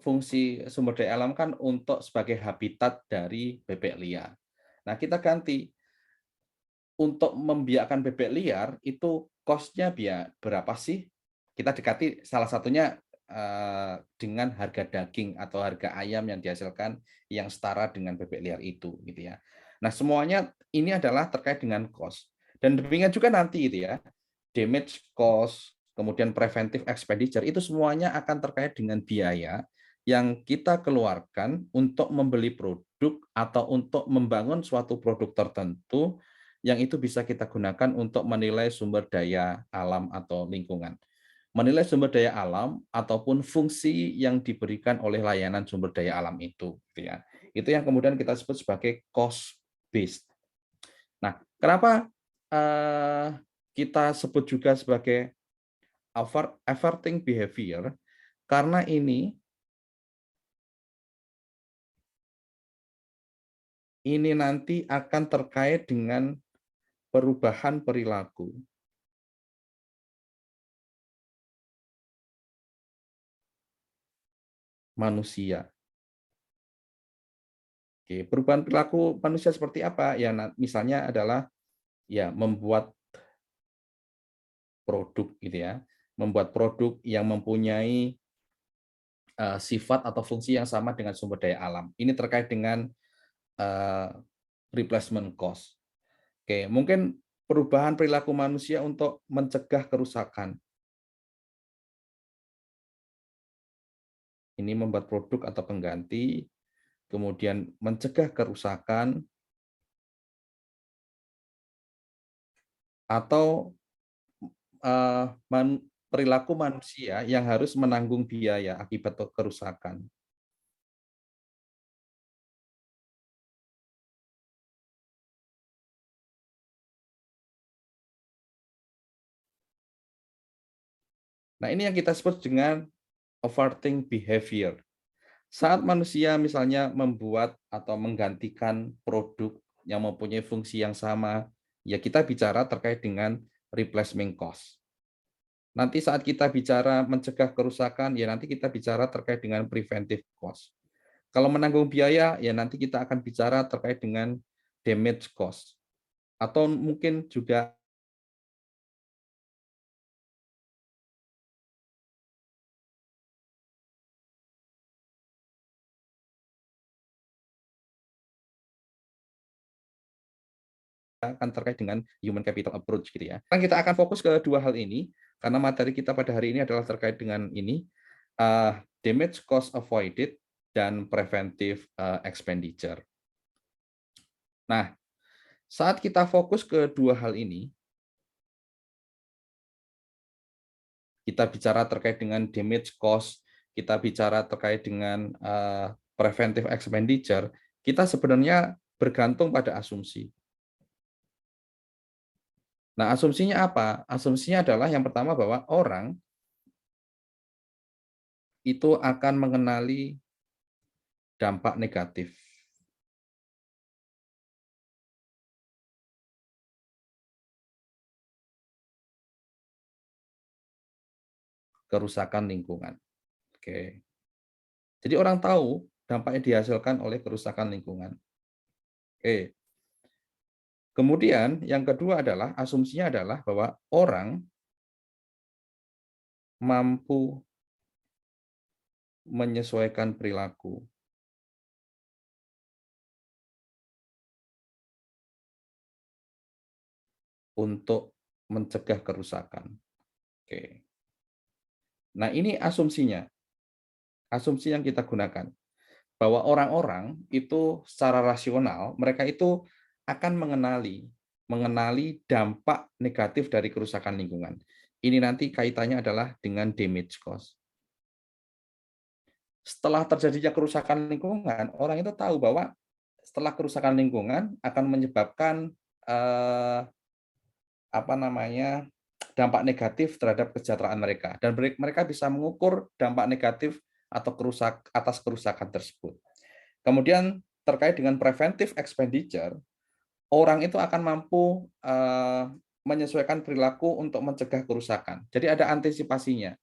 fungsi sumber daya alam kan untuk sebagai habitat dari bebek liar. Nah, kita ganti untuk membiarkan bebek liar itu cost-nya berapa sih? Kita dekati salah satunya dengan harga daging atau harga ayam yang dihasilkan yang setara dengan bebek liar itu, gitu ya. Nah, semuanya ini adalah terkait dengan cost. Dan demikian juga nanti itu ya, damage cost, kemudian preventive expenditure itu semuanya akan terkait dengan biaya yang kita keluarkan untuk membeli produk atau untuk membangun suatu produk tertentu yang itu bisa kita gunakan untuk menilai sumber daya alam atau lingkungan. Menilai sumber daya alam ataupun fungsi yang diberikan oleh layanan sumber daya alam itu, gitu ya. Itu yang kemudian kita sebut sebagai cost based. Nah, kenapa kita sebut juga sebagai averting behavior? Karena ini nanti akan terkait dengan perubahan perilaku manusia. Oke, perubahan perilaku manusia seperti apa? Ya, misalnya adalah ya membuat produk gitu ya, membuat produk yang mempunyai sifat atau fungsi yang sama dengan sumber daya alam. Ini terkait dengan uh, replacement cost. Oke, mungkin perubahan perilaku manusia untuk mencegah kerusakan. Ini membuat produk atau pengganti, kemudian mencegah kerusakan, atau perilaku manusia yang harus menanggung biaya akibat kerusakan. Nah, ini yang kita sebut dengan averting behavior. Saat manusia misalnya membuat atau menggantikan produk yang mempunyai fungsi yang sama, ya kita bicara terkait dengan replacement cost. Nanti saat kita bicara mencegah kerusakan, ya nanti kita bicara terkait dengan preventive cost. Kalau menanggung biaya, ya nanti kita akan bicara terkait dengan damage cost. Atau mungkin juga akan terkait dengan human capital approach gitu ya. Sekarang kita akan fokus ke dua hal ini karena materi kita pada hari ini adalah terkait dengan ini damage cost avoided dan preventive expenditure. Nah, saat kita fokus ke dua hal ini, kita bicara terkait dengan damage cost, kita bicara terkait dengan preventive expenditure, kita sebenarnya bergantung pada asumsi. Nah, asumsinya apa? Asumsinya adalah yang pertama bahwa orang itu akan mengenali dampak negatif kerusakan lingkungan. Oke. Jadi orang tahu dampak yang dihasilkan oleh kerusakan lingkungan. Oke. Kemudian yang kedua adalah asumsinya adalah bahwa orang mampu menyesuaikan perilaku untuk mencegah kerusakan. Oke. Nah, ini asumsinya. Asumsi yang kita gunakan bahwa orang-orang itu secara rasional mereka itu akan mengenali dampak negatif dari kerusakan lingkungan. Ini nanti kaitannya adalah dengan damage cost. Setelah terjadinya kerusakan lingkungan, orang itu tahu bahwa setelah kerusakan lingkungan akan menyebabkan apa namanya dampak negatif terhadap kesejahteraan mereka dan mereka bisa mengukur dampak negatif atau atas kerusakan tersebut. Kemudian terkait dengan preventive expenditure, orang itu akan mampu menyesuaikan perilaku untuk mencegah kerusakan. Jadi ada antisipasinya.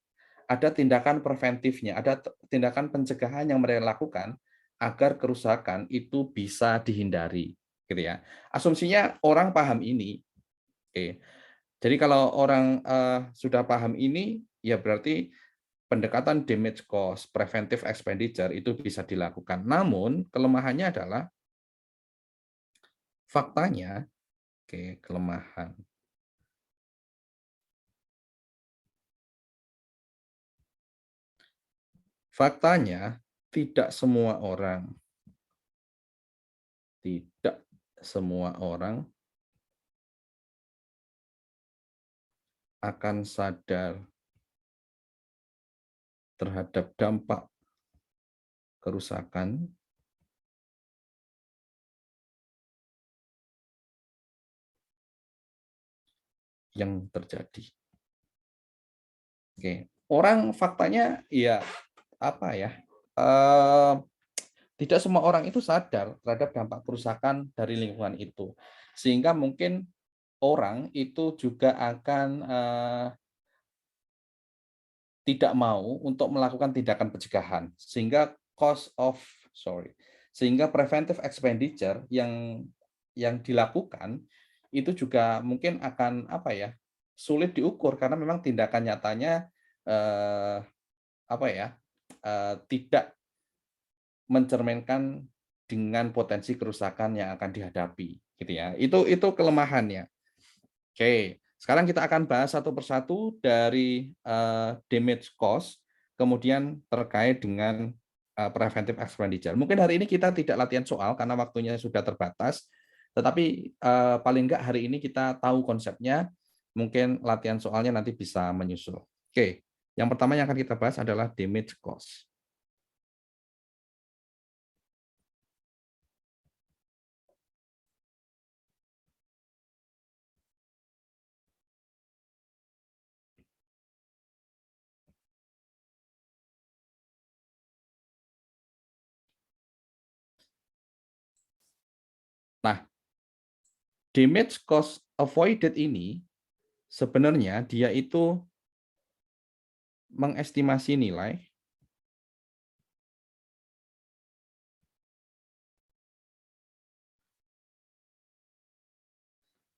ada tindakan preventifnya, ada tindakan pencegahan yang mereka lakukan agar kerusakan itu bisa dihindari, gitu ya. Asumsinya orang paham ini, oke. Jadi kalau orang sudah paham ini, ya berarti pendekatan damage cost, preventive expenditure itu bisa dilakukan. Namun kelemahannya adalah faktanya, oke, kelemahan. Faktanya tidak semua orang akan sadar terhadap dampak kerusakan yang terjadi. Oke, orang faktanya ya apa ya? eh, Tidak semua orang itu sadar terhadap dampak kerusakan dari lingkungan itu, sehingga mungkin orang itu juga akan tidak mau untuk melakukan tindakan pencegahan, sehingga preventive expenditure yang dilakukan itu juga mungkin akan apa ya, sulit diukur karena memang tindakan nyatanya apa ya, tidak mencerminkan dengan potensi kerusakan yang akan dihadapi, gitu ya. Itu kelemahannya. Oke, sekarang kita akan bahas satu persatu dari damage cost, kemudian terkait dengan preventive expenditure. Mungkin hari ini kita tidak latihan soal karena waktunya sudah terbatas, tetapi paling enggak hari ini kita tahu konsepnya, mungkin latihan soalnya nanti bisa menyusul. Oke, yang pertama yang akan kita bahas adalah damage cost. Nah, damage cost avoided ini sebenarnya dia itu mengestimasi nilai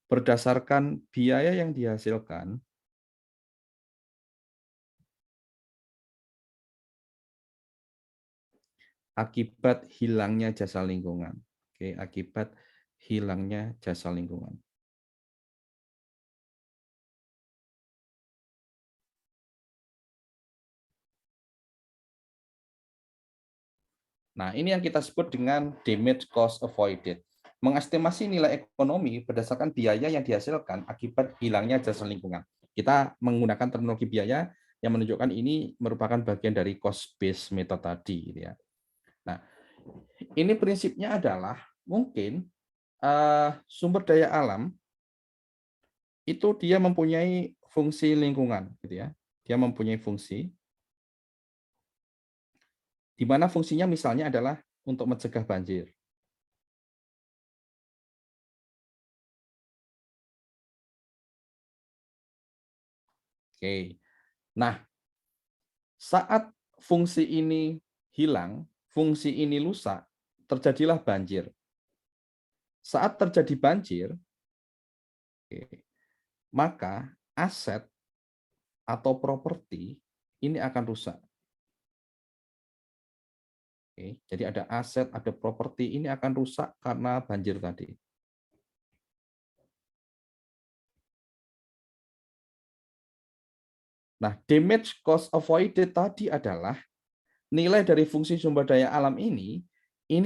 berdasarkan biaya yang dihasilkan akibat hilangnya jasa lingkungan. Oke, akibat hilangnya jasa lingkungan. Nah, ini yang kita sebut dengan damage cost avoided. Mengestimasi nilai ekonomi berdasarkan biaya yang dihasilkan akibat hilangnya jasa lingkungan. Kita menggunakan terminologi biaya yang menunjukkan ini merupakan bagian dari cost based method tadi, gitu ya. Nah, ini prinsipnya adalah mungkin sumber daya alam itu dia mempunyai fungsi lingkungan, gitu ya. Dia mempunyai fungsi di mana fungsinya misalnya adalah untuk mencegah banjir. Oke. Nah, saat fungsi ini hilang, fungsi ini rusak, terjadilah banjir. Saat terjadi banjir, oke, maka aset atau properti ini akan rusak. Oke, jadi ada aset, ada properti ini akan rusak karena banjir tadi. Nah, damage cost avoided tadi adalah nilai dari fungsi sumber daya alam ini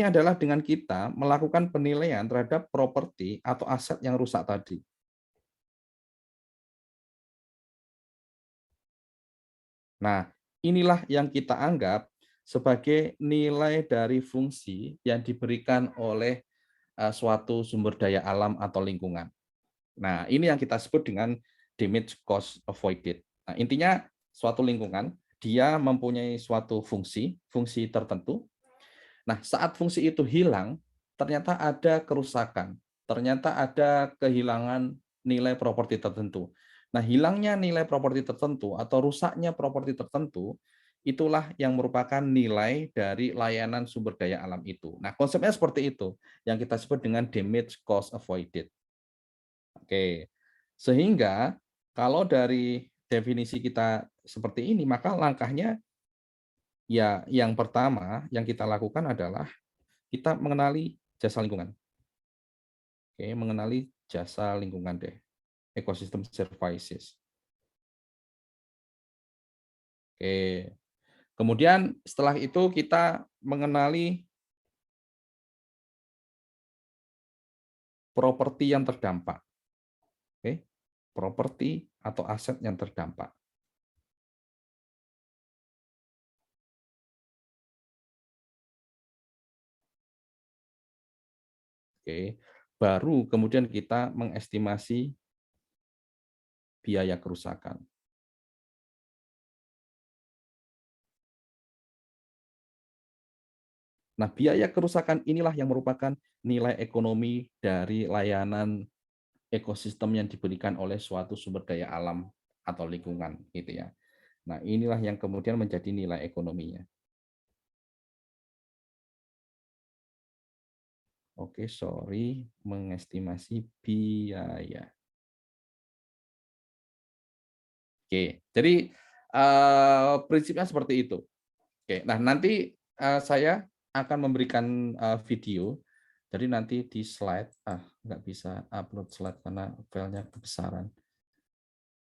adalah dengan kita melakukan penilaian terhadap properti atau aset yang rusak tadi. Nah, inilah yang kita anggap sebagai nilai dari fungsi yang diberikan oleh suatu sumber daya alam atau lingkungan. Nah, ini yang kita sebut dengan damage cost avoided. Nah, intinya suatu lingkungan dia mempunyai suatu fungsi, fungsi tertentu. Nah, saat fungsi itu hilang, ternyata ada kerusakan, ternyata ada kehilangan nilai properti tertentu. Nah, hilangnya nilai properti tertentu atau rusaknya properti tertentu, itulah yang merupakan nilai dari layanan sumber daya alam itu. Nah, konsepnya seperti itu, yang kita sebut dengan damage cost avoided. Oke, sehingga kalau dari definisi kita seperti ini, maka langkahnya ya yang pertama yang kita lakukan adalah kita mengenali jasa lingkungan. Oke, mengenali jasa lingkungan deh, ecosystem services. Oke, kemudian setelah itu kita mengenali properti yang terdampak. Oke, properti atau aset yang terdampak. Oke, baru kemudian kita mengestimasi biaya kerusakan. Nah, biaya kerusakan inilah yang merupakan nilai ekonomi dari layanan ekosistem yang diberikan oleh suatu sumber daya alam atau lingkungan, gitu ya. Nah, inilah yang kemudian menjadi nilai ekonominya. Oke, sorry, mengestimasi biaya. Oke, jadi prinsipnya seperti itu. Oke, nah nanti saya akan memberikan video. Jadi nanti di slide, nggak bisa upload slide karena filenya kebesaran.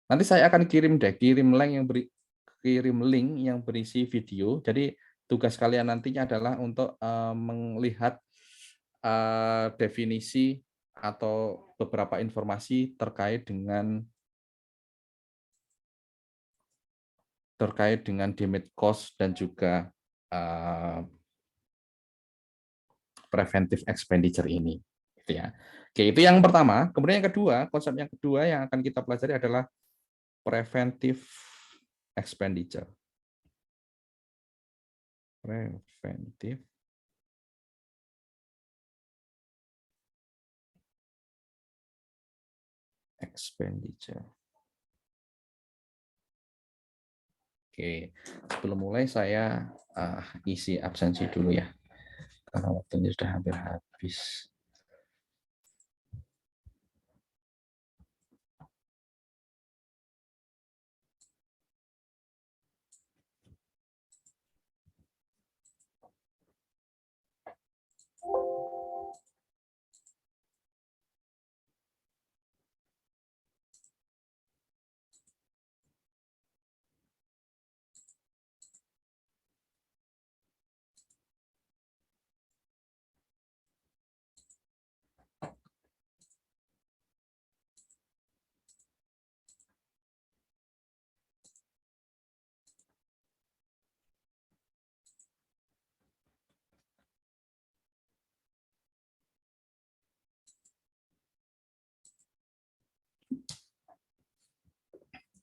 Nanti saya akan kirim deh, kirim link yang berisi video. Jadi tugas kalian nantinya adalah untuk melihat definisi atau beberapa informasi terkait dengan damage cost dan juga preventive expenditure ini, gitu ya. Oke, itu yang pertama. Kemudian yang kedua, konsep yang kedua yang akan kita pelajari adalah preventive expenditure. Preventive expenditure. Oke, sebelum mulai saya isi absensi dulu ya, karena waktunya sudah hampir habis.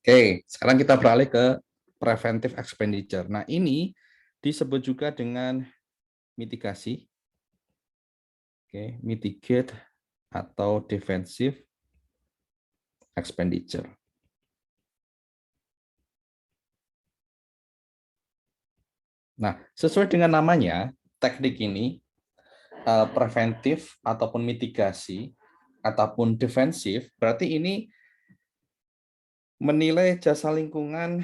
Oke, sekarang kita beralih ke preventive expenditure. Nah, ini disebut juga dengan mitigasi, oke, mitigate atau defensive expenditure. Nah, sesuai dengan namanya, teknik ini preventif ataupun mitigasi ataupun defensif, berarti ini menilai jasa lingkungan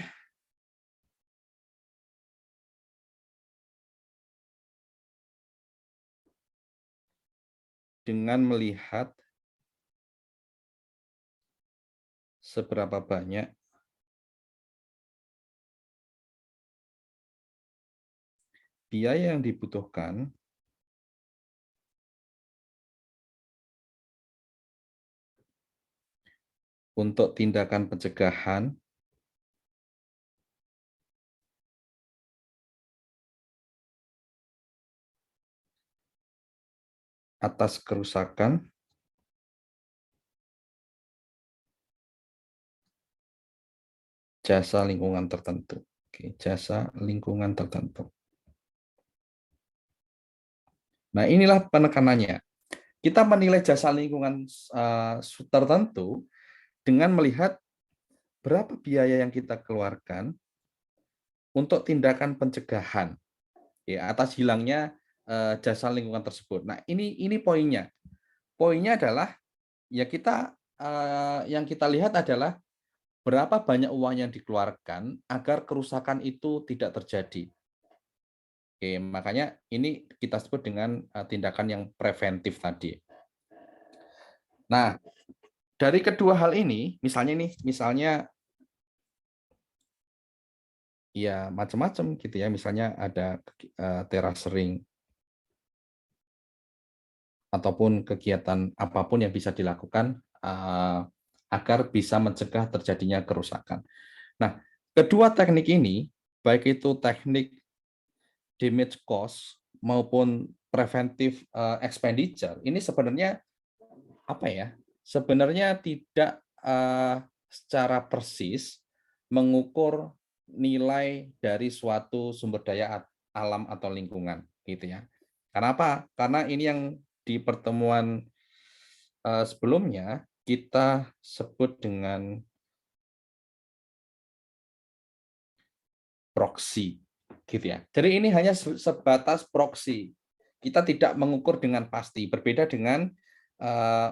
dengan melihat seberapa banyak biaya yang dibutuhkan untuk tindakan pencegahan atas kerusakan jasa lingkungan tertentu. Oke, jasa lingkungan tertentu. Nah, inilah penekanannya. Kita menilai jasa lingkungan tertentu dengan melihat berapa biaya yang kita keluarkan untuk tindakan pencegahan ya atas hilangnya jasa lingkungan tersebut. Nah, ini poinnya. Poinnya adalah ya kita yang kita lihat adalah berapa banyak uang yang dikeluarkan agar kerusakan itu tidak terjadi. Oke, makanya ini kita sebut dengan tindakan yang preventif tadi. Nah, dari kedua hal ini, misalnya ya macam-macam gitu ya, misalnya ada terasering ataupun kegiatan apapun yang bisa dilakukan agar bisa mencegah terjadinya kerusakan. Nah, kedua teknik ini, baik itu teknik damage cost maupun preventive expenditure, ini sebenarnya apa ya? Sebenarnya tidak secara persis mengukur nilai dari suatu sumber daya alam atau lingkungan, gitu ya. Karena apa? Karena ini yang di pertemuan sebelumnya kita sebut dengan proxy, gitu ya. Jadi ini hanya sebatas proxy. Kita tidak mengukur dengan pasti, berbeda dengan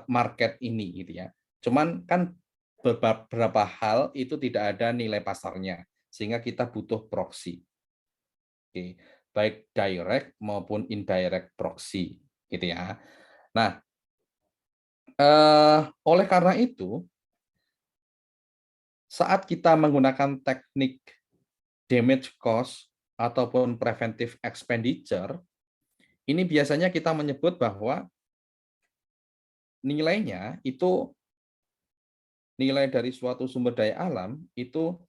market ini, gitu ya. Cuman kan beberapa hal itu tidak ada nilai pasarnya, sehingga kita butuh proxy. Oke, baik direct maupun indirect proxy, gitu ya. Nah, oleh karena itu, saat kita menggunakan teknik damage cost ataupun preventive expenditure, ini biasanya kita menyebut bahwa nilainya itu nilai dari suatu sumber daya alam itu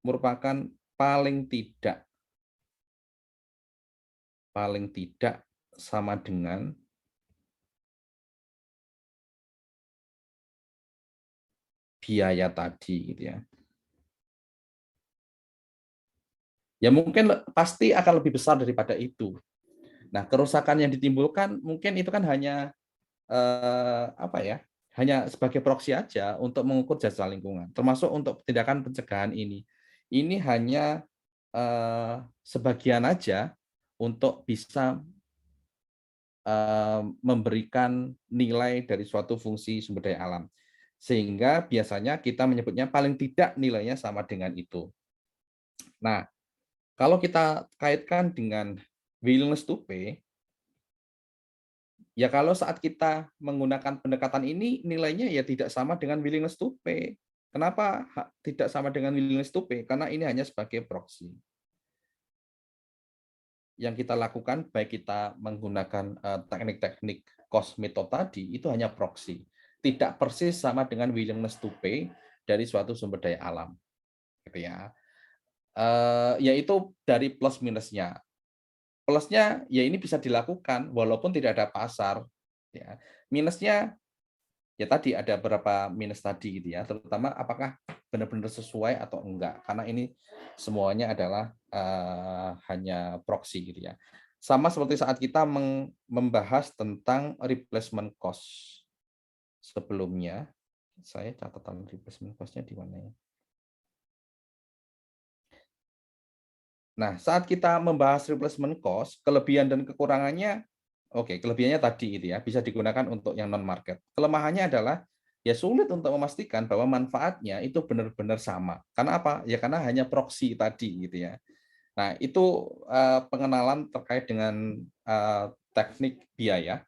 merupakan paling tidak sama dengan biaya tadi gitu ya. Ya mungkin pasti akan lebih besar daripada itu. Nah, kerusakan yang ditimbulkan mungkin itu kan hanya apa ya? Hanya sebagai proksi aja untuk mengukur jasa lingkungan, termasuk untuk tindakan pencegahan ini. Ini hanya sebagian aja untuk bisa memberikan nilai dari suatu fungsi sumber daya alam. Sehingga biasanya kita menyebutnya paling tidak nilainya sama dengan itu. Nah, kalau kita kaitkan dengan willingness to pay, ya kalau saat kita menggunakan pendekatan ini nilainya ya tidak sama dengan willingness to pay. Kenapa tidak sama dengan willingness to pay? Karena ini hanya sebagai proxy. Yang kita lakukan baik kita menggunakan teknik-teknik cost method tadi itu hanya proxy, tidak persis sama dengan willingness to pay dari suatu sumber daya alam, gitu ya. Yaitu dari plus minusnya. Plusnya ya ini bisa dilakukan walaupun tidak ada pasar, ya. Minusnya ya tadi ada beberapa minus tadi gitu ya, terutama apakah benar-benar sesuai atau enggak, karena ini semuanya adalah hanya proxy gitu ya. Sama seperti saat kita membahas tentang replacement cost sebelumnya, saya catatan replacement cost-nya di mana ya? Nah, saat kita membahas replacement cost, kelebihan dan kekurangannya, oke, kelebihannya tadi itu ya, bisa digunakan untuk yang non market. Kelemahannya adalah ya sulit untuk memastikan bahwa manfaatnya itu benar-benar sama. Karena apa? Ya karena hanya proxy tadi gitu ya. Nah, itu pengenalan terkait dengan teknik biaya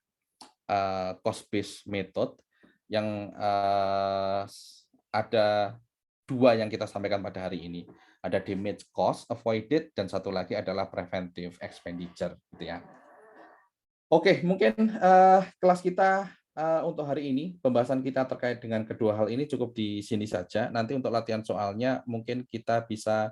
cost based method yang ada dua yang kita sampaikan pada hari ini. Ada damage cost avoided dan satu lagi adalah preventive expenditure gitu ya. Oke, mungkin kelas kita untuk hari ini, pembahasan kita terkait dengan kedua hal ini cukup di sini saja. Nanti untuk latihan soalnya mungkin kita bisa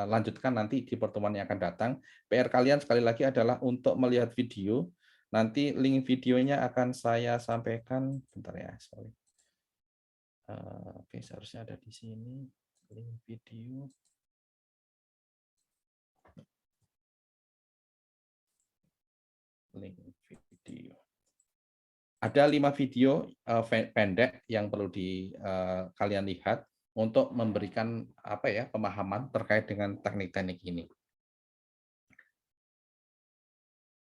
lanjutkan nanti di pertemuan yang akan datang. PR kalian sekali lagi adalah untuk melihat video. Nanti link videonya akan saya sampaikan. Bentar ya, sorry. Oke, seharusnya ada di sini link video. Link video. Ada 5 video pendek yang perlu kalian lihat. untuk memberikan apa ya, pemahaman terkait dengan teknik-teknik ini.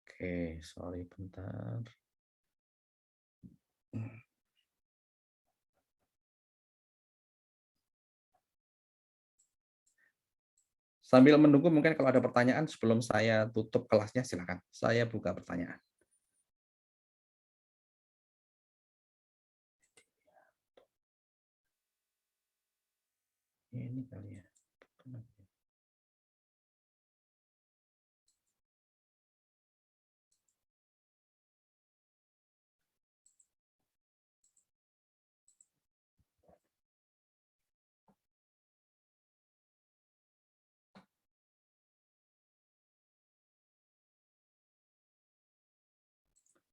Oke, sorry bentar. Sambil menunggu mungkin kalau ada pertanyaan sebelum saya tutup kelasnya silakan. Saya buka pertanyaan. Ini kali ya.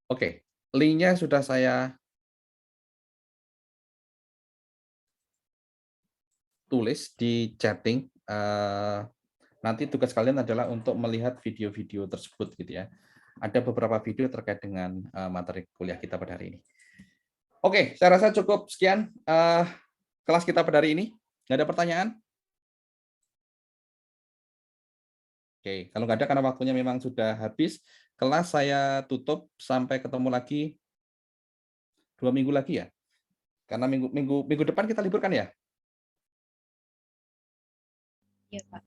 Oke, linknya sudah saya tulis di chatting. Nanti tugas kalian adalah untuk melihat video-video tersebut gitu ya. Ada beberapa video terkait dengan materi kuliah kita pada hari ini. Oke, saya rasa cukup sekian kelas kita pada hari ini. Nggak ada pertanyaan? Oke, kalau nggak ada karena waktunya memang sudah habis, kelas saya tutup sampai ketemu lagi 2 minggu lagi ya. Karena minggu depan kita libur kan ya? Iya, Pak.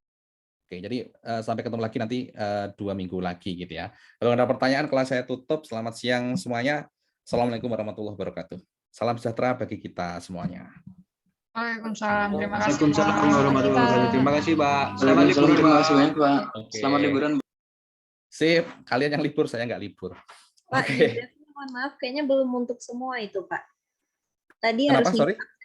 Oke, jadi sampai ketemu lagi nanti 2 minggu lagi gitu ya. Kalau ada pertanyaan, kelas saya tutup. Selamat siang semuanya. Assalamualaikum warahmatullahi wabarakatuh. Salam sejahtera bagi kita semuanya. Waalaikumsalam. Terima kasih, Waalaikumsalam Pak. warahmatullahi wabarakatuh. Terima kasih, Pak. Selamat Waalaikumsalam, libur, terima Pak. kasih banyak, Pak. Oke. Selamat liburan. Sip, kalian yang libur, saya nggak libur. Pak, Oke. mohon maaf, kayaknya belum untuk semua itu, Pak. Tadi Kenapa, harus sorry?